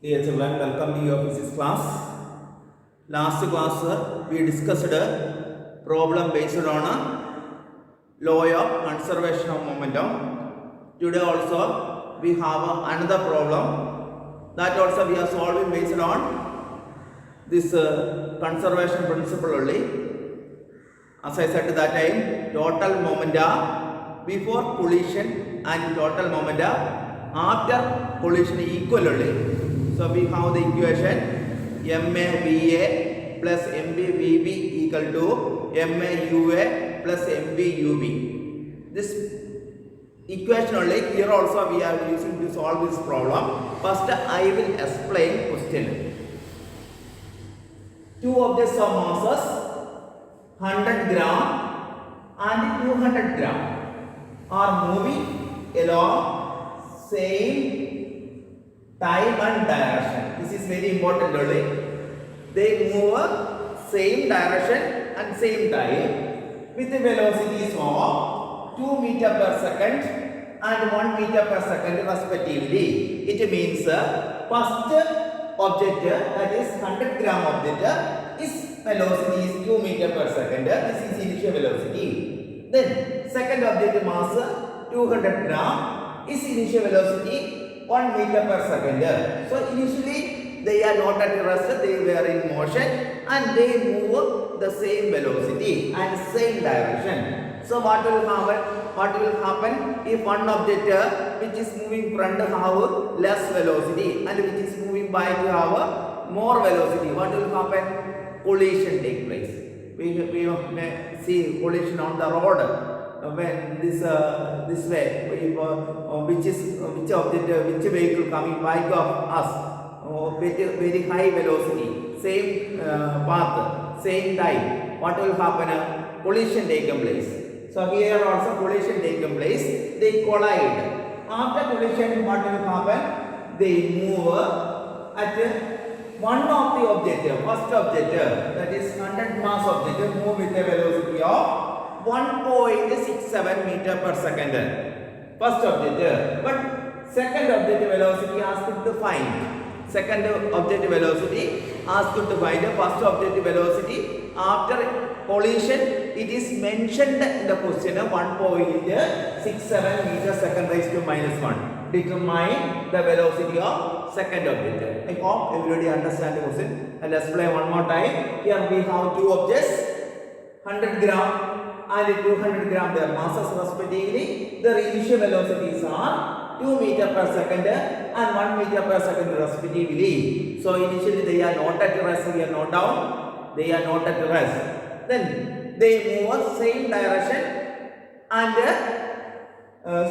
Dear children, welcome to your physics class. Last class we discussed problem based on law of conservation of momentum. Today also we have another problem that also we are solving based on this conservation principle only. As I said that time, total momenta before collision and total momenta after collision equal only. So we have the equation MAVA plus MBVB equal to MAUA plus MBUB. This equation only here also we are using to solve this problem. First I will explain question. Two objects of masses 100 gram and 200 gram are moving along same time and direction. This is very important only. They move same direction and same time with the velocities of 2 meter per second and 1 meter per second respectively. It means first object, that is 100 gram object, is velocity is 2 meter per second. This is initial velocity. Then second object mass 200 gram is initial velocity 1 meter per second. So initially they are not at rest, they were in motion and they move the same velocity and same direction. So what will happen? What will happen if one object which is moving front have less velocity and which is moving back have more velocity? What will happen? Collision take place. We may see collision on the road. When this way, which object, which vehicle coming back of us, very high velocity, same path, same time, what will happen? Collision taken place. So here also collision taken place. They collide. After collision, what will happen? They move at one of the object, first object, that is 100 mass object, move with a velocity of 1.67 meter per second. First object, but second object velocity asked to find. Second object velocity asked to find. First object velocity after collision, it is mentioned in the question 1.67 meter second raised to minus 1. Determine the velocity of second object. I hope everybody understand the question. I'll explain one more time. Here we have two objects, 100 gram and 200 gram, their masses respectively. Their initial velocities are 2 meter per second and 1 meter per second respectively. So initially they are not at rest, we are not down, they are not at rest. Then they move same direction and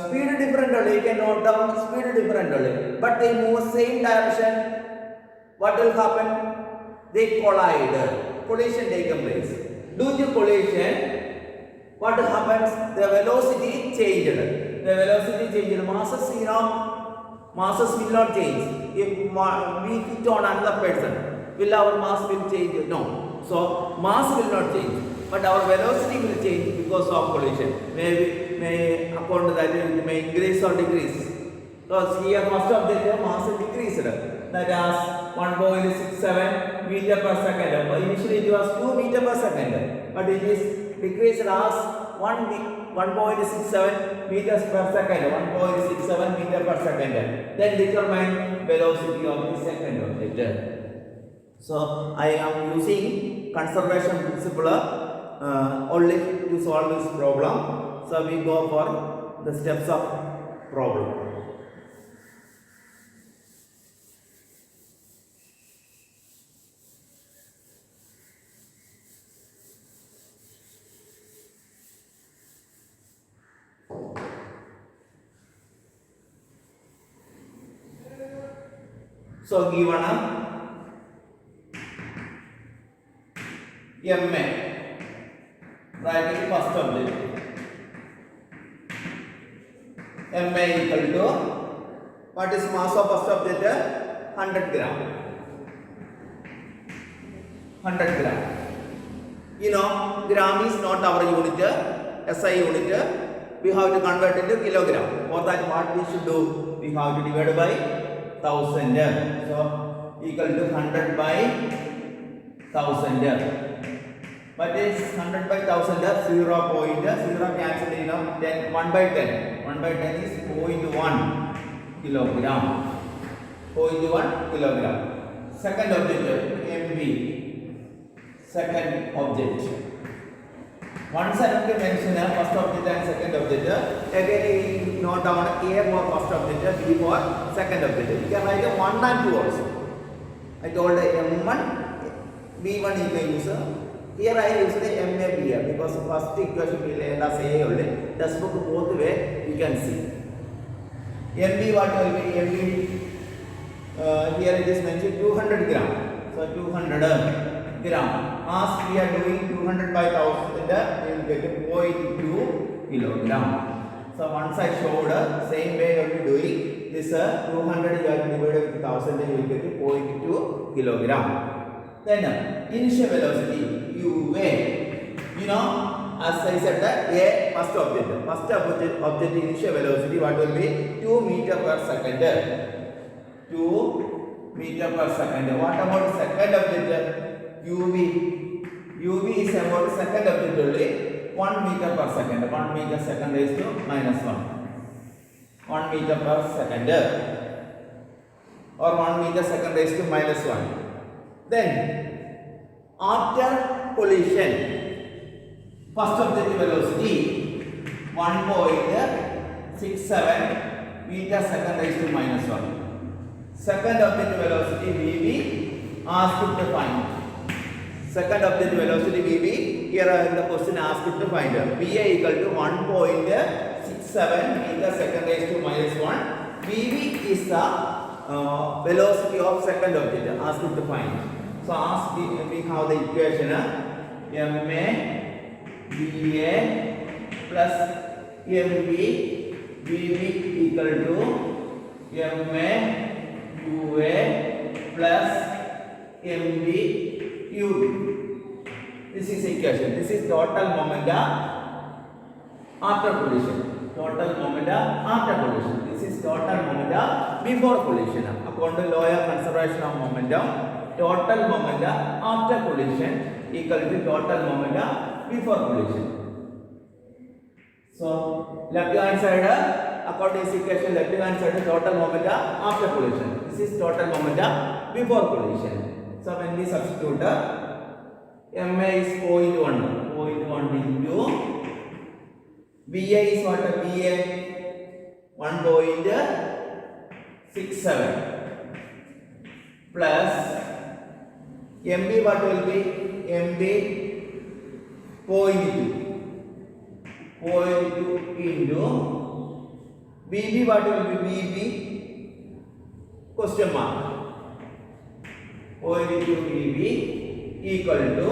speed different only, you can note down speed different only, but they move same direction. What will happen? They collide. Collision taken place. Due to collision, what happens? The velocity changed. The velocity changed. Masses, masses will not change. If we hit on another person, will our mass will change? No. So mass will not change, but our velocity will change because of collision. May according to that it may increase or decrease. So here first object mass decreased. That is 1.67 meter per second. Initially it was 2 meter per second, but it is decreased as 1.67 meters per second, 1.67 meter per second. Then determine velocity of the second object. So I am using conservation principle only to solve this problem. So we go for the steps of problem. So given MA, writing first object, MA equal to, what is mass of first object? 100 gram. 100 gram. You know, gram is not our unit, SI unit. We have to convert it to kilogram. For that, what we should do? We have to divide by 1000. So equal to 100 by 1000. What is 100 by 1000? 0 point 0 cancelled, 10 1 by 10. 1 by 10 is 0.1 kilogram. 0.1 kilogram. Second object MV. Second object. Once I have to mention first object and second object. Again, we note down A for first object, B for second object. You can write 1 and 2 also. I told M1, B1 is the user. Here I use the MA here because first equation will end as A only. Just book both way you can see. MB what will be? MB here it is mentioned 200 gram. So 200 gram. As we are doing 200 by 1000, we will get 0.2 kilogram. So once I showed same way you will be doing this 200 you have divided with 1000, you will get 0.2 kilogram. Then initial velocity UA. As I said that A first object. First object initial velocity what will be? 2 meter per second. 2 meter per second. What about second object? UV. UV is about second object only. 1 meter per second. 1 meter second raised to minus 1. 1 meter per second. Or 1 meter second raised to minus 1. Then after collision, first object velocity 1.67 meter second raised to minus 1. Second object velocity VV asked to find. Second object velocity VV here in the question asked to find. VA equal to 1.67 meter second raised to minus 1. VV is the velocity of second object asked to find. So ask we have the equation MA VA plus MV VV equal to MA UA plus MV UV. This is equation. This is total moment after collision. Total moment after collision. This is total moment before collision. According to law of conservation of momentum, total moment after collision equal to total moment before collision. So left hand side according to this equation, left hand side total moment after collision. This is total moment before collision. So when we substitute MA is 0.1 into VA is what? VA 1.67 plus MB what will be? MB 0.2 into BB what will be? BB question mark 0.2 BB equal to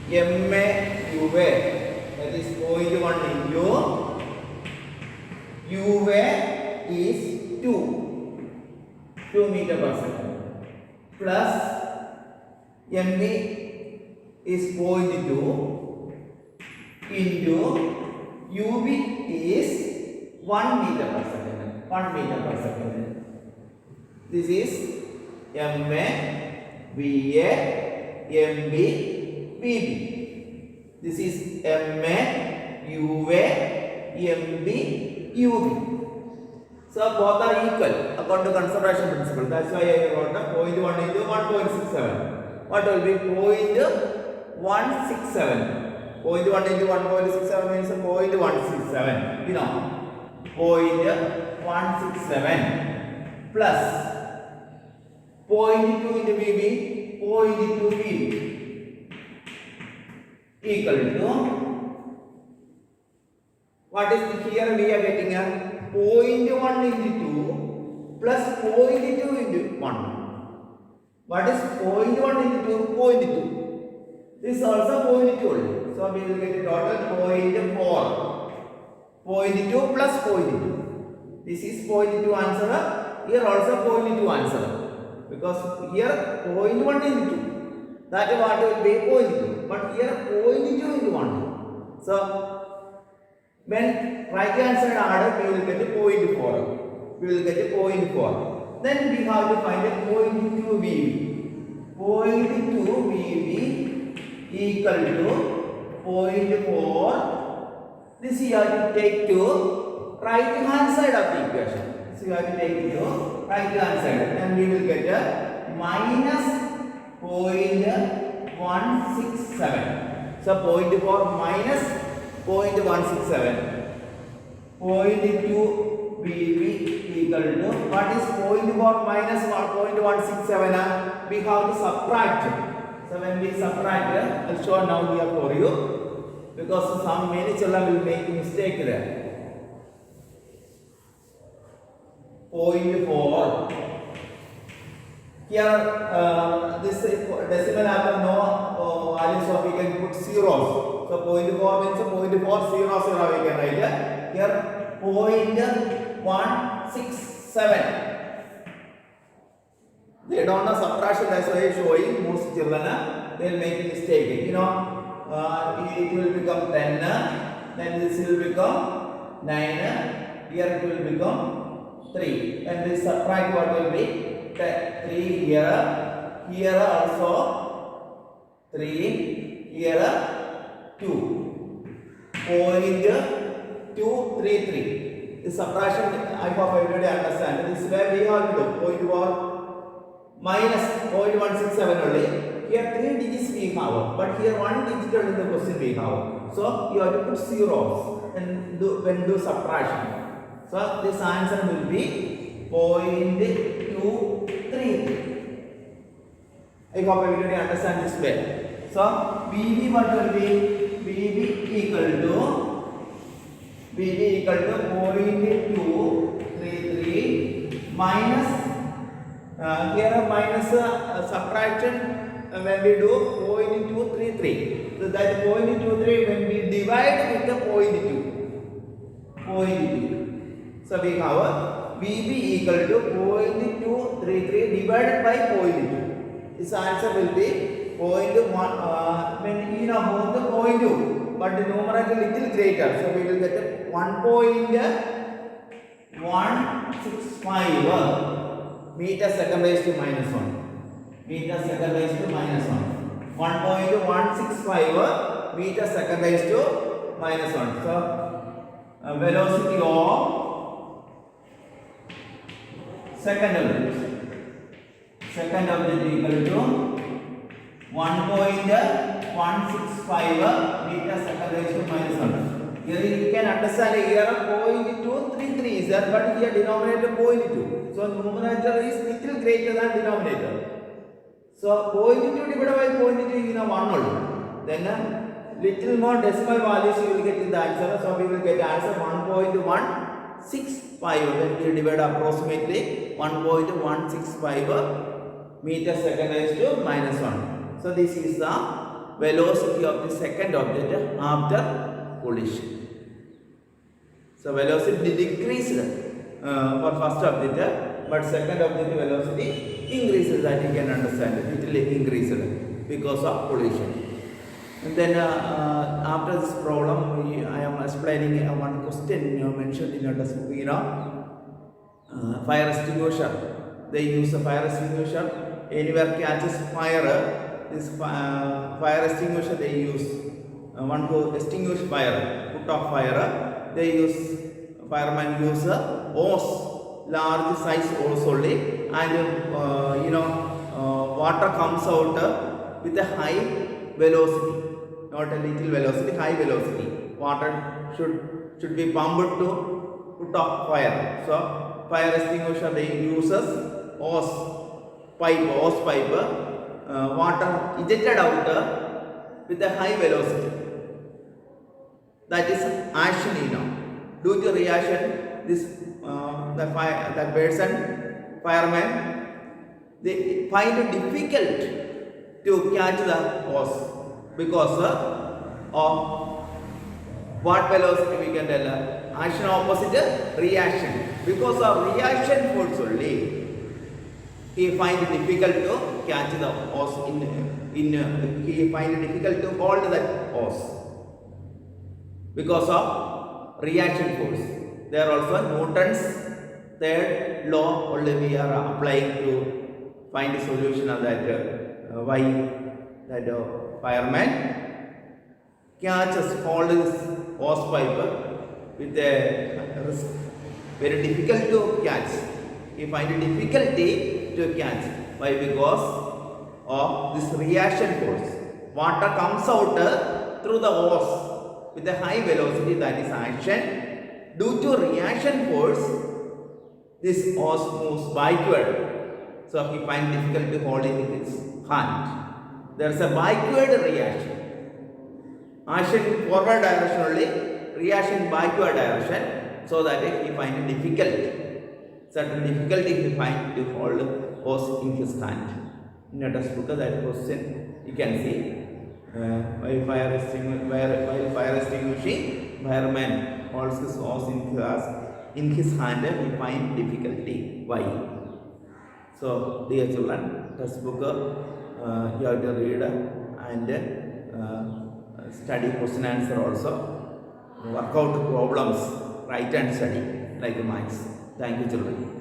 MA UA, that is 0.1 into UA is 2 meter per second plus MB is 0.2 into UV is 1 meter per second. 1 meter per second. This is MA, VA, MB, PB. This is MA, UA, MB, UV. So both are equal according to conservation principle. That's why I wrote 0.1 into 1.67. What will be 0.167? 0.1 into 1.67 means 0.167. 0.167 plus 0.2 into VB, 0.2 VB equal to what is here we are getting 0.1 into 2 plus 0.2 into 1. What is 0.1 into 2? 0.2. This is also 0.2 only. So we will get a total 0.4. 0.2 plus 0.2. This is 0.2 answer. Here also 0.2 answer. Because here 0.1 into 2. That is what will be 0.2. But here 0.2 into 1. So when right hand side added, we will get 0.4. we will get a 0.4. Then we have to find a 0.2 VV. 0.2 VV equal to 0.4. This you have to take to right hand side of the equation. So you have to take it to right hand side, and we will get a minus 0.167. So 0.4 minus 0.167. 0.2 VV equal to, what is 0.4 minus 0.167? We have to subtract. So when we subtract, I'll show now here for you, because some many children will make mistake there. 0.4. Here this decimal have no values, so we can put zeros. So 0.4 means 0.400 we can write here 0.167. They don't know subtraction, that's why showing most children they will make a mistake. You know, it will become 10, then this will become 9, here it will become 3, and this subtract what will be 3 here, here also 3, here 2, 0.233. This subtraction I hope everybody understand. This is where we have to do 0.1 minus 0.167 only. Here 3 digits we have, but here 1 digit in the question we have. So you have to put zeros and when do subtraction. So this answer will be 0.233. I hope everybody understand this way. So VV what will be? VV equal to 0.233 minus here minus subtraction when we do 0.233. So that 0.23 when we divide with the 0.2. So we have VB equal to 0.233 divided by 0.2. This answer will be 0.1 when you know both the 0.2, but the numerator little greater. So we will get 1.165 meter second raised to minus 1. Meter second raised to minus 1. 1.165 meter second raised to minus 1. So velocity of second object equal to 1.165 meter second raised to minus 1. Here you can understand here 0.233 is there, but here denominator 0.2. So numerator is little greater than denominator. So 0.2 divided by 0.2 is 1 only. Then little more decimal values you will get in the answer. So we will get answer 1.165 when we divide approximately 1.165 meter second raised to minus 1. So this is the velocity of the second object after collision. So velocity decreased for first object, but second object velocity increases, that you can understand. It will increase because of collision. And then after this problem, I am explaining one question mentioned in your textbook. You know, fire extinguisher. They use a fire extinguisher. Anywhere catches fire, this fire extinguisher they use. One to extinguish fire, put off fire. They use firemen use a hose, large size hose only, and water comes out with a high velocity. Not a little velocity, high velocity. Water should be pumped to put off fire. So fire extinguisher they uses hose pipe, water ejected out with a high velocity. That is action. Due to reaction, this that person fireman they find it difficult to catch the hose because of what velocity we can tell? Action opposite reaction. Because of reaction force only, he find it difficult to catch the hose. He find it difficult to hold that hose because of reaction force. There are also Newton's third law only we are applying to find the solution of that why that fireman catches hold his hose pipe with a risk. Very difficult to catch. He find difficulty to catch. Why? Because of this reaction force. Water comes out through the hose with a high velocity, that is action. Due to reaction force, this hose moves backward. So he finds difficult to hold it in his hand. There is a backward reaction. Action in forward direction only, reaction backward direction. So that he finds it difficult. Certain difficulty he finds to hold hose in his hand. In a textbook, that question you can see. While fire extinguishing, fireman holds his hose in his hand. He finds difficulty. Why? So, dear children, textbook you have to read and study question answer also. Work out problems, write and study like maths. Thank you, children.